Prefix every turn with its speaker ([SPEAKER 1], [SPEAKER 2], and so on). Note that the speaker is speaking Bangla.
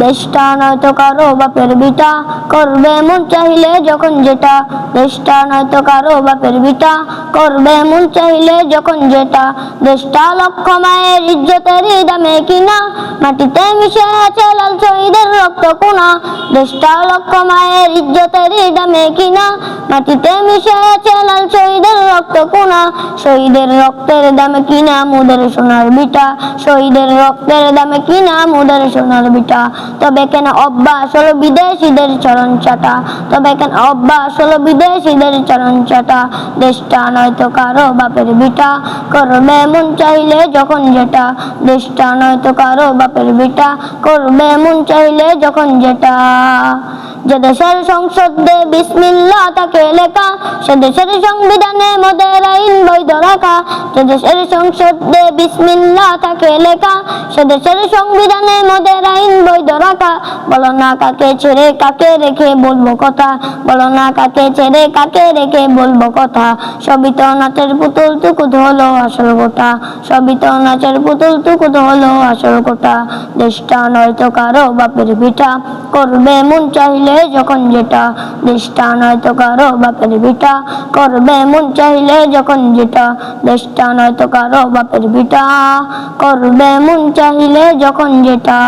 [SPEAKER 1] দেশটা নয়তো কারো বাপের বিটা, করবে মন চাইলে যখন যেটা। দেশটা নয়তো কারো বাপের বিটা, করবে মন চাইলে যখন যেটা। দেশটা লক্ষ মায়ের ইজ্জতেরই দামে কিনা, মাটিতে মিশে আছে লাল শহীদের রক্ত কোনা। দেশটা লক্ষ মায়ের ইজ্জতেরই দামে কিনা, মাটিতে মিশে আছে লাল শহীদের রক্ত কোনা। শহীদের রক্তের দামে কিনা মুদের সোনার বিটা, শহীদের রক্তের দামে কিনা মুদের সোনার বিটা। তবে কেন অভ্যাস হলো বিদেশিদের চরণ চাটা, তবে কেন অভ্যাস হলো বিদেশিদের চরণ চাটা। দেশটা নয়তো কারো বাপের বিটা, করবে মন চাইলে যখন যেটা। দেশটা নয়তো কারো বাপের বিটা, করবে মন চাইলে যখন যেটা। যে দেশের সংসদে বিসমিল্লাহ থাকে লেখা, সে দেশের সংবিধানে মদের আইন বৈধ রাখা। যে দেশের সংসদে বিসমিল্লাহ থাকে লেখা, সে দেশের সংবিধানে মদের আইন বৈধ রাখা। বলো না কাকে ছেড়ে কাকে রেখে বলবো কথা, বলো না কাকে ছেড়ে কাকে রেখে বলবো কথা। সবই তো নাচের পুতুল টুকুত হলো আসল গোটা, সবই তো নাচের পুতুল টুকুত হলো আসল গোটা। দেশটা নয়তো কারো বাপের বিটা, করবে মন চাইলে যখন যেটা। দেশটা নয়তো কারো বাপের বিটা, করবে মন চাইলে যখন যেটা। দেশটা নয়তো কারো বাপের বিটা, করবে মন চাইলে যখন যেটা।